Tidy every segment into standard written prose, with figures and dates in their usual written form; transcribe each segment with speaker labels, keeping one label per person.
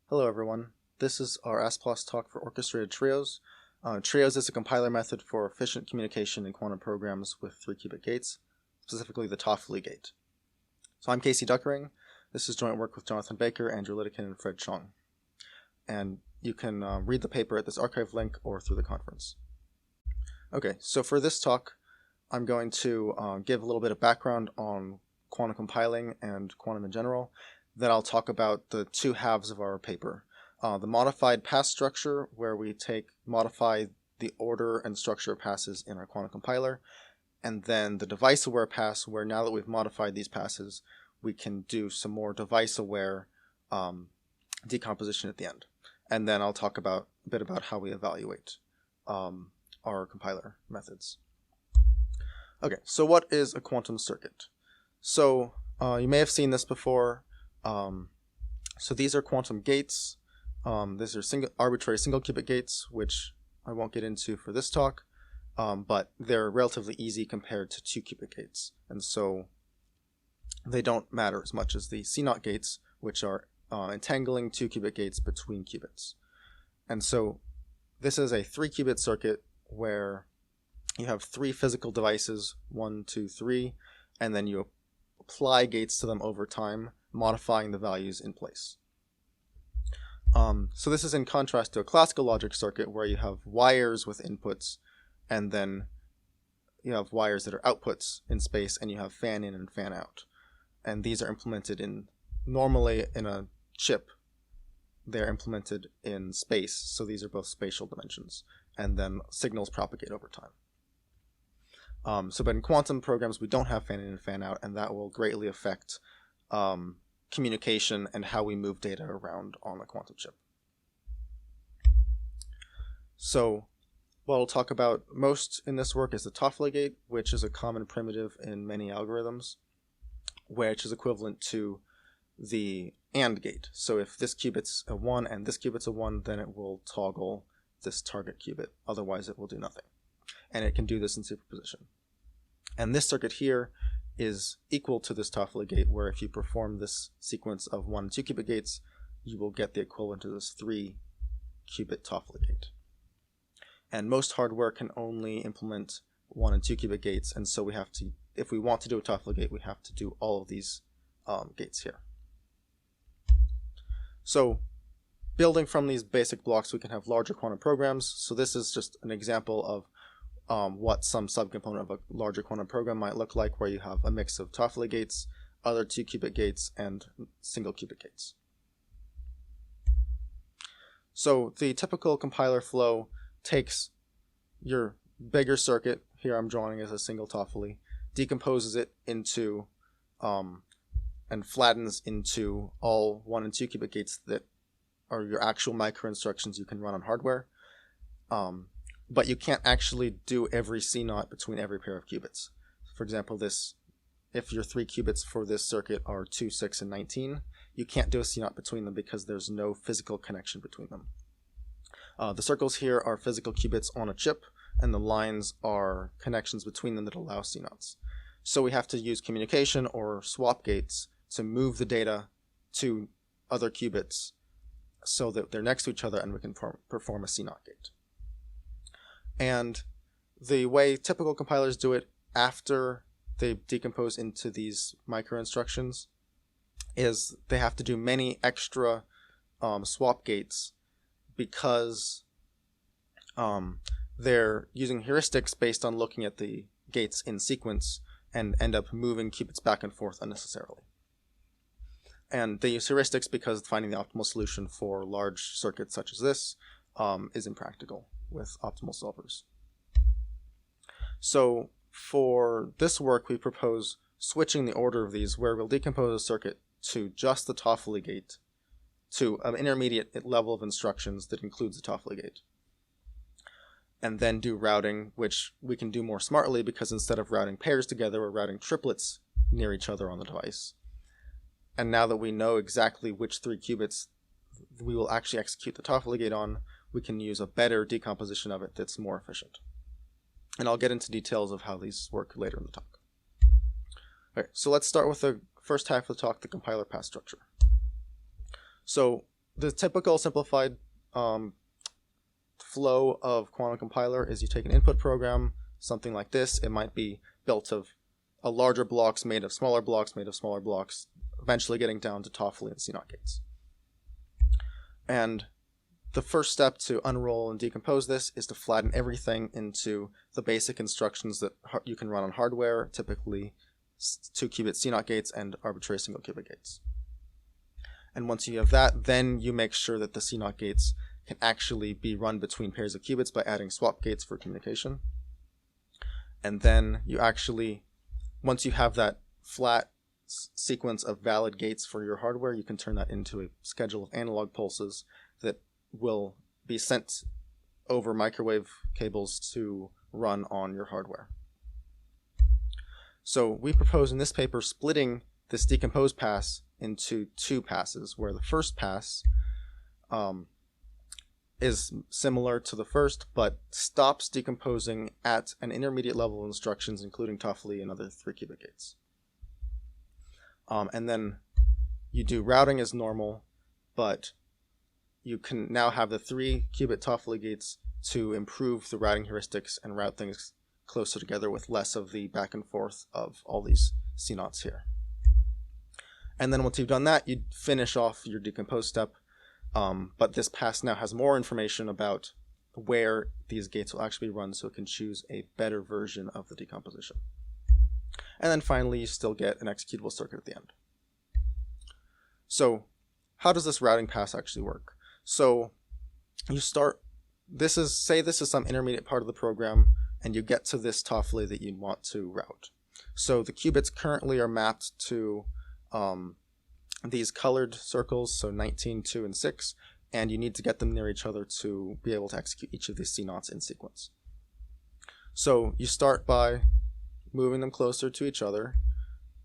Speaker 1: Hello everyone, this is our ASPLOS talk for Orchestrated Trios. Trios is a compiler method for efficient communication in quantum programs with 3-qubit gates, specifically the Toffoli gate. So I'm Casey Duckering. This is joint work with Jonathan Baker, Andrew Lydekin, and Fred Chong. And you can read the paper at this archive link or through the conference. Okay, so for this talk, I'm going to give a little bit of background on quantum compiling and quantum in general. Then I'll talk about the two halves of our paper. The modified pass structure, where we modify the order and structure of passes in our quantum compiler, and then the device-aware pass, where now that we've modified these passes, we can do some more device-aware decomposition at the end. And then I'll talk a bit about how we evaluate our compiler methods. Okay, so what is a quantum circuit? So you may have seen this before. So these are quantum gates. These are arbitrary single qubit gates, which I won't get into for this talk, but they're relatively easy compared to 2-qubit gates. And so they don't matter as much as the C0 gates, which are entangling 2-qubit gates between qubits. And so this is a 3-qubit circuit where you have 3 physical devices, 1, 2, 3, and then you apply gates to them over time, modifying the values in place. So this is in contrast to a classical logic circuit where you have wires with inputs, and then you have wires that are outputs in space, and you have fan in and fan out. And these are implemented normally in a chip. They're implemented in space, so these are both spatial dimensions, and then signals propagate over time. But in quantum programs, we don't have fan in and fan out, and that will greatly affect communication and how we move data around on a quantum chip. So what I'll talk about most in this work is the Toffoli gate, which is a common primitive in many algorithms, which is equivalent to the AND gate. So if this qubit's a 1 and this qubit's a 1, then it will toggle this target qubit. Otherwise, it will do nothing. And it can do this in superposition. And this circuit here is equal to this Toffoli gate, where if you perform this sequence of 1 and 2-qubit gates, you will get the equivalent to this 3-qubit Toffoli gate. And most hardware can only implement 1 and 2-qubit gates, and so we have to, if we want to do a Toffoli gate, we have to do all of these gates here. So building from these basic blocks, we can have larger quantum programs. So this is just an example of what some subcomponent of a larger quantum program might look like, where you have a mix of Toffoli gates, other 2-qubit gates, and single qubit gates. So the typical compiler flow takes your bigger circuit, here I'm drawing as a single Toffoli, decomposes it into and flattens into all 1 and 2-qubit gates that are your actual microinstructions you can run on hardware. But you can't actually do every C0 between every pair of qubits. For example, if your 3 qubits for this circuit are 2, 6, and 19, you can't do a C0 between them because there's no physical connection between them. The circles here are physical qubits on a chip, and the lines are connections between them that allow C0s. So we have to use communication or swap gates to move the data to other qubits so that they're next to each other and we can perform a C0 gate. And the way typical compilers do it after they decompose into these microinstructions is they have to do many extra swap gates because they're using heuristics based on looking at the gates in sequence and end up moving qubits back and forth unnecessarily. And they use heuristics because finding the optimal solution for large circuits such as this is impractical with optimal solvers. So for this work, we propose switching the order of these, where we'll decompose a circuit to just the Toffoli gate, to an intermediate level of instructions that includes the Toffoli gate, and then do routing, which we can do more smartly because instead of routing pairs together, we're routing triplets near each other on the device. And now that we know exactly which 3 qubits we will actually execute the Toffoli gate on, we can use a better decomposition of it that's more efficient. And I'll get into details of how these work later in the talk. Okay, so let's start with the first half of the talk, the compiler pass structure. So the typical simplified flow of quantum compiler is you take an input program, something like this. It might be built of a larger blocks made of smaller blocks, eventually getting down to Toffoli and CNOT gates. And the first step to unroll and decompose this is to flatten everything into the basic instructions that you can run on hardware, typically 2-qubit CNOT gates and arbitrary single qubit gates. And once you have that, then you make sure that the CNOT gates can actually be run between pairs of qubits by adding swap gates for communication. And then you actually, once you have that flat sequence of valid gates for your hardware, you can turn that into a schedule of analog pulses that will be sent over microwave cables to run on your hardware. So we propose in this paper splitting this decompose pass into 2 passes, where the first pass is similar to the first, but stops decomposing at an intermediate level of instructions, including Toffoli and other 3-qubit gates. And then you do routing as normal, but you can now have the 3-qubit Toffoli gates to improve the routing heuristics and route things closer together with less of the back and forth of all these CNOTs here. And then once you've done that, you finish off your decompose step. But this pass now has more information about where these gates will actually run, so it can choose a better version of the decomposition. And then finally, you still get an executable circuit at the end. So how does this routing pass actually work? So you start, say this is some intermediate part of the program, and you get to this Toffoli that you want to route. So the qubits currently are mapped to these colored circles, so 19, 2, and 6, and you need to get them near each other to be able to execute each of these CNOTs in sequence. So you start by moving them closer to each other,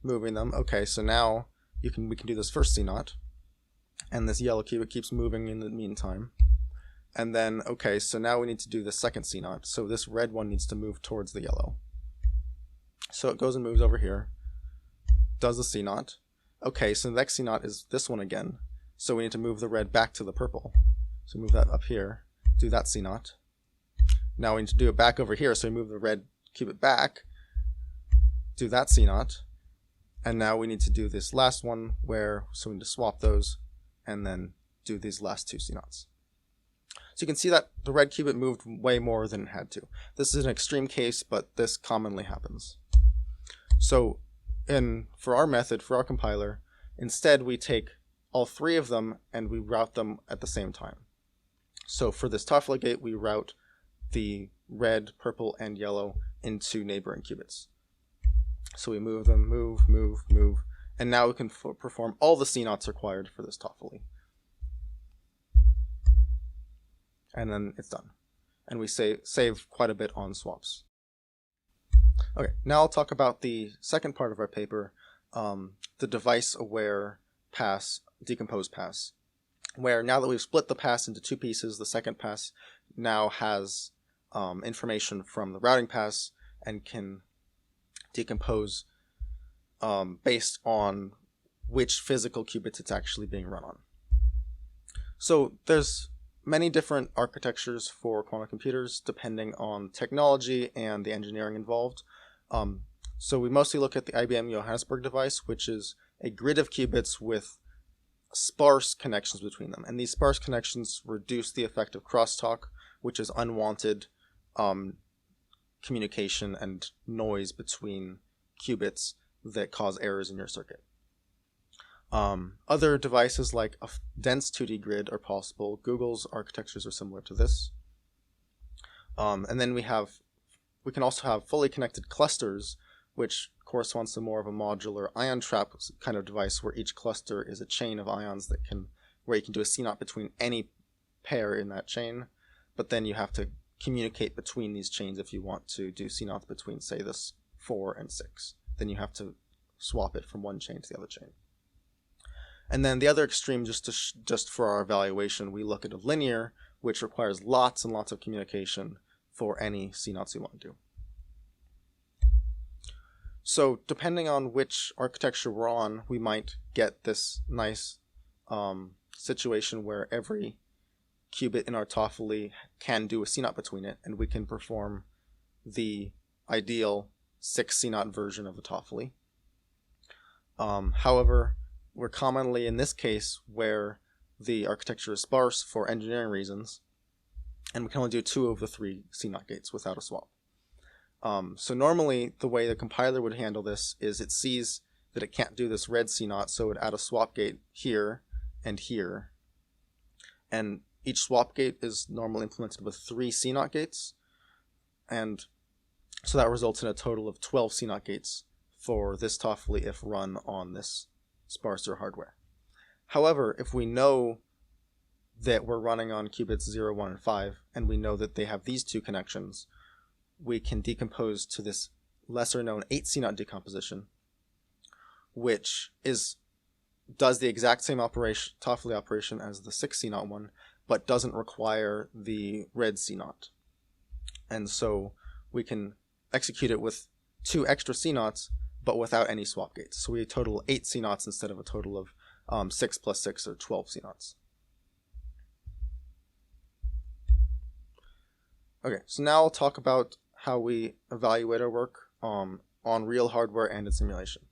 Speaker 1: moving them. Okay, so now we can do this first CNOT, and this yellow qubit keeps moving in the meantime. And then, okay, so now we need to do the second CNOT, so this red one needs to move towards the yellow. So it goes and moves over here, does the CNOT. Okay, so the next CNOT is this one again, so we need to move the red back to the purple. So move that up here, do that CNOT. Now we need to do it back over here, so we move the red qubit back, do that CNOT, and now we need to do this last one so we need to swap those, and then do these last 2 CNOTs. So you can see that the red qubit moved way more than it had to. This is an extreme case, but this commonly happens. So for our method, for our compiler, instead we take all 3 of them and we route them at the same time. So for this Toffoli gate, we route the red, purple, and yellow into neighboring qubits. So we move them, move, and now we can perform all the CNOTs required for this Toffoli. And then it's done. And we save quite a bit on swaps. Okay, now I'll talk about the second part of our paper, the device-aware pass, decompose pass, where now that we've split the pass into 2 pieces, the second pass now has information from the routing pass and can decompose based on which physical qubits it's actually being run on. So there's many different architectures for quantum computers depending on technology and the engineering involved. So we mostly look at the IBM Johannesburg device, which is a grid of qubits with sparse connections between them. And these sparse connections reduce the effect of crosstalk, which is unwanted communication and noise between qubits that cause errors in your circuit. Other devices like a dense 2D grid are possible. Google's architectures are similar to this. And then we can also have fully connected clusters, which corresponds to more of a modular ion trap kind of device, where each cluster is a chain of ions where you can do a CNOT between any pair in that chain, but then you have to communicate between these chains if you want to do CNOTs between, say, this 4 and 6. Then you have to swap it from one chain to the other chain. And then the other extreme, just for our evaluation, we look at a linear, which requires lots and lots of communication for any CNOTs we want to do. So depending on which architecture we're on, we might get this nice situation where every qubit in our Toffoli can do a CNOT between it, and we can perform the ideal 6 CNOT version of the Toffoli. However, we're commonly in this case where the architecture is sparse for engineering reasons, and we can only do 2 of the 3 CNOT gates without a swap. So normally the way the compiler would handle this is it sees that it can't do this red CNOT, so it would add a swap gate here and here. And each swap gate is normally implemented with 3 CNOT gates, and so that results in a total of 12 CNOT gates for this Toffoli if run on this sparser hardware. However, if we know that we're running on qubits 0, 1, and 5, and we know that they have these 2 connections, we can decompose to this lesser known 8 CNOT decomposition, which does the exact same operation, Toffoli operation as the 6 CNOT one, but doesn't require the red CNOT. And so we can execute it with 2 extra CNOTs, but without any swap gates. So we total 8 CNOTs instead of a total of 6 plus 6 or 12 CNOTs. Okay, so now I'll talk about how we evaluate our work on real hardware and in simulation.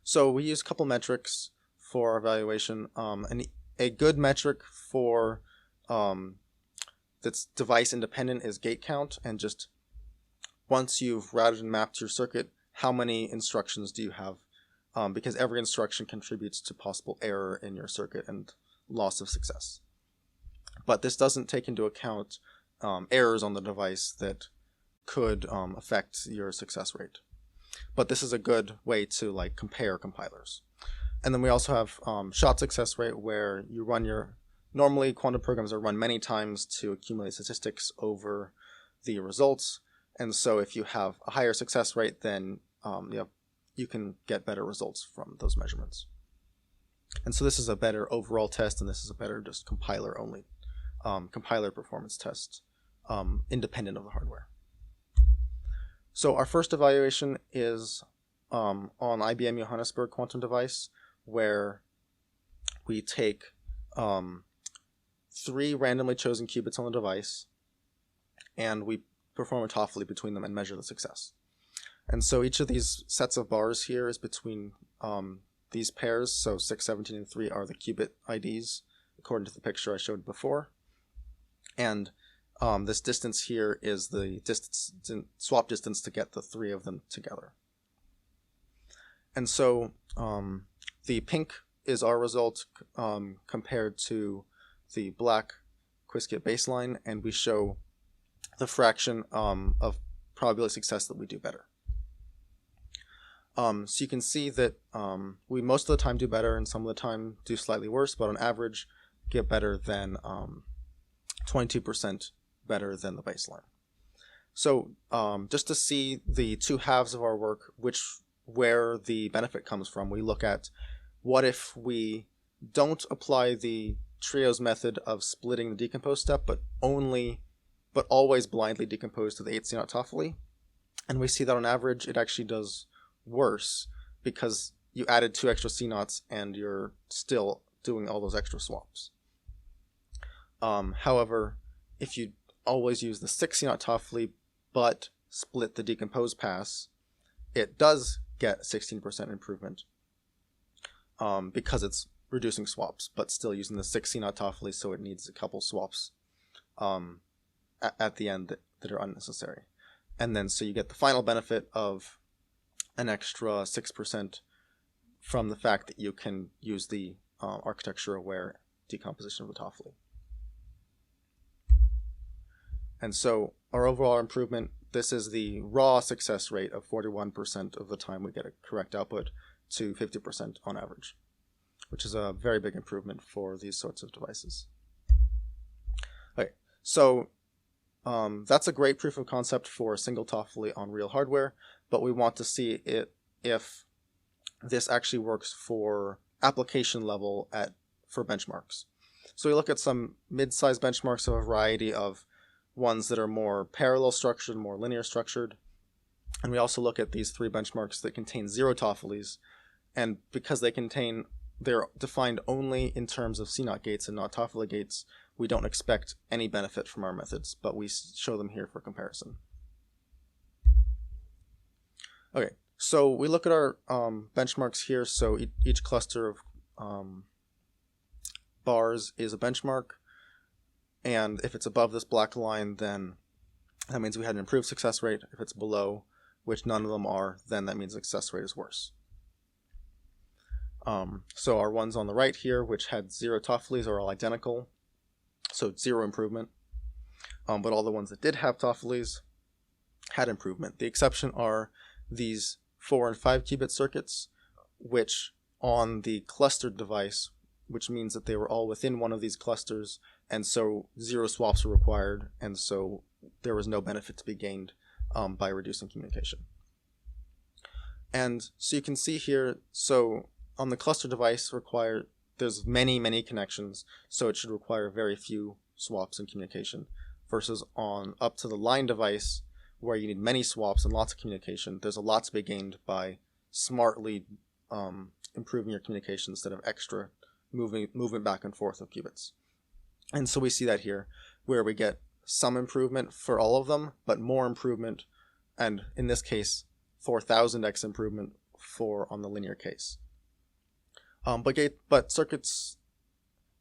Speaker 1: So we use a couple metrics for our evaluation. A good metric for that's device independent is gate count, and just once you've routed and mapped your circuit, how many instructions do you have? Because every instruction contributes to possible error in your circuit and loss of success. But this doesn't take into account errors on the device that could affect your success rate. But this is a good way to compare compilers. And then we also have shot success rate, where you run normally quantum programs are run many times to accumulate statistics over the results. And so if you have a higher success rate, then you can get better results from those measurements. And so this is a better overall test, and this is a better just compiler performance test, independent of the hardware. So our first evaluation is on IBM Johannesburg quantum device, where we take 3 randomly chosen qubits on the device, and we perform a Toffoli between them and measure the success. And so each of these sets of bars here is between these pairs, so 6, 17, and 3 are the qubit IDs, according to the picture I showed before. And this distance here is the swap distance to get the 3 of them together. And so the pink is our result compared to the black Qiskit baseline, and we show the fraction of probability of success that we do better. So you can see that we most of the time do better, and some of the time do slightly worse, but on average get better than 22% better than the baseline. So just to see the 2 halves of our work, where the benefit comes from, we look at what if we don't apply the trios method of splitting the decompose step, but always blindly decompose to the 8 CNOT Toffoli, and we see that on average it actually does worse because you added 2 extra CNOTs and you're still doing all those extra swaps. However, if you always use the 6 CNOT Toffoli but split the decompose pass, it does get 16% improvement because it's reducing swaps, but still using the 6 CNOT Toffoli, so it needs a couple swaps at the end that are unnecessary. And then so you get the final benefit of an extra 6% from the fact that you can use the architecture-aware decomposition of the Toffoli. And so our overall improvement, this is the raw success rate of 41% of the time we get a correct output to 50% on average, which is a very big improvement for these sorts of devices. Okay, so that's a great proof of concept for a single Toffoli on real hardware, but we want to see if this actually works for application level for benchmarks. So we look at some mid-sized benchmarks of a variety of ones that are more parallel structured, more linear structured. And we also look at these 3 benchmarks that contain 0 Toffolis. And because they contain they're defined only in terms of CNOT gates and not Toffoli gates, we don't expect any benefit from our methods, but we show them here for comparison. Okay, so we look at our benchmarks here. So each cluster of bars is a benchmark, and if it's above this black line, then that means we had an improved success rate. If it's below, which none of them are, then that means the success rate is worse. So our ones on the right here, which had 0 Toffolis, are all identical, so 0 improvement. But all the ones that did have Toffolis had improvement. The exception are these 4 and 5 qubit circuits, which on the clustered device, which means that they were all within one of these clusters, and so 0 swaps were required, and so there was no benefit to be gained by reducing communication. And so you can see here, so on the cluster device there's many connections, so it should require very few swaps in communication, versus on up to the line device, where you need many swaps and lots of communication. There's a lot to be gained by smartly improving your communication instead of extra movement back and forth of qubits. And so we see that here, where we get some improvement for all of them, but more improvement, and in this case 4000x improvement on the linear case. But circuits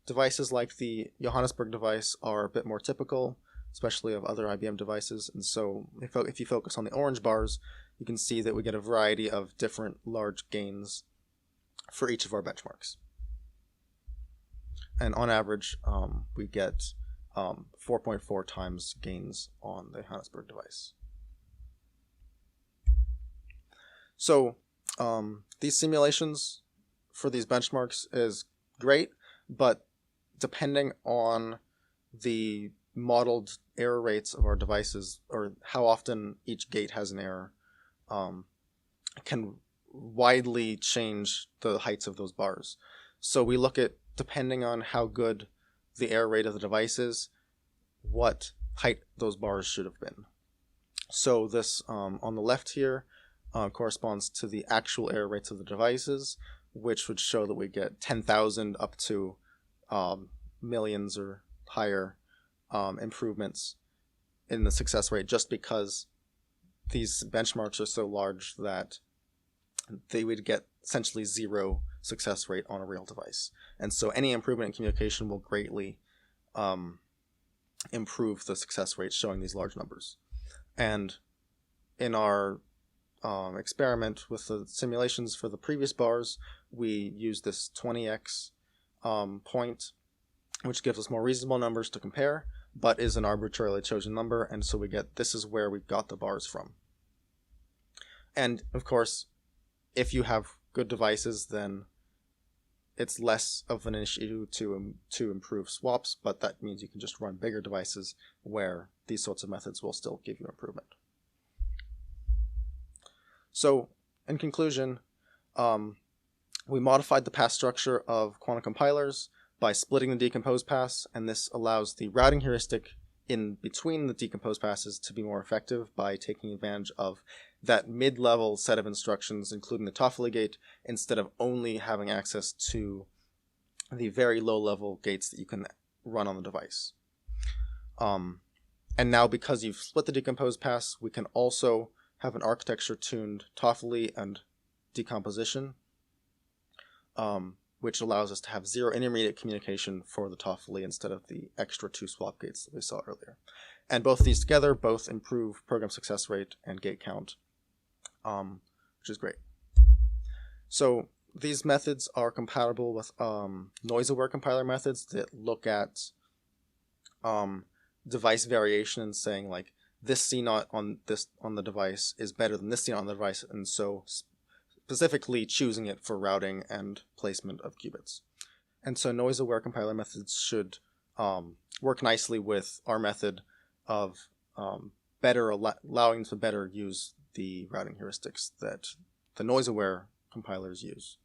Speaker 1: devices like the Johannesburg device are a bit more typical, especially of other IBM devices. And so if you focus on the orange bars, you can see that we get a variety of different large gains for each of our benchmarks. And on average, we get 4.4 times gains on the Johannesburg device. So these simulations for these benchmarks is great, but depending on the modeled error rates of our devices, or how often each gate has an error, can widely change the heights of those bars. So we look at, depending on how good the error rate of the device is, what height those bars should have been. So this on the left here corresponds to the actual error rates of the devices, which would show that we get 10,000 up to millions or higher improvements in the success rate, just because these benchmarks are so large that they would get essentially 0 success rate on a real device. And so any improvement in communication will greatly improve the success rate, showing these large numbers. And in our experiment with the simulations for the previous bars, we use this 20x point, which gives us more reasonable numbers to compare, but is an arbitrarily chosen number, and so we get, this is where we got the bars from. And of course, if you have good devices, then it's less of an issue to improve swaps, but that means you can just run bigger devices where these sorts of methods will still give you improvement. So, in conclusion, we modified the pass structure of quantum compilers by splitting the decomposed pass, and this allows the routing heuristic in between the decomposed passes to be more effective by taking advantage of that mid-level set of instructions, including the Toffoli gate, instead of only having access to the very low-level gates that you can run on the device. And now, because you've split the decomposed pass, we can also have an architecture-tuned Toffoli and decomposition, which allows us to have 0 intermediate communication for the Toffoli instead of the extra 2 swap gates that we saw earlier. And both of these together both improve program success rate and gate count, which is great. So these methods are compatible with noise-aware compiler methods that look at device variation and saying, like, this CNOT on the device is better than this CNOT on the device, and so specifically choosing it for routing and placement of qubits. And so noise-aware compiler methods should work nicely with our method of allowing to better use the routing heuristics that the noise-aware compilers use.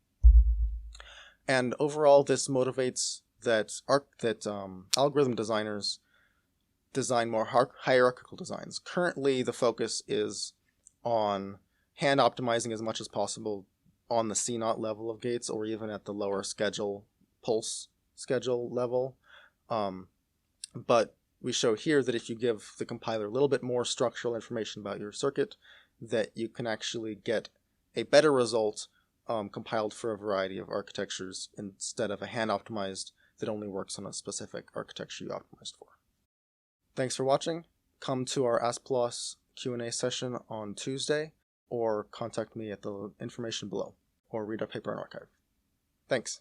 Speaker 1: And overall, this motivates that algorithm designers design more hierarchical designs. Currently, the focus is on hand optimizing as much as possible on the C0 level of gates or even at the lower schedule, pulse schedule level. But we show here that if you give the compiler a little bit more structural information about your circuit, that you can actually get a better result compiled for a variety of architectures instead of a hand-optimized that only works on a specific architecture you optimized for. Thanks for watching. Come to our ASPLOS Q&A session on Tuesday, or contact me at the information below, or read our paper in archive. Thanks.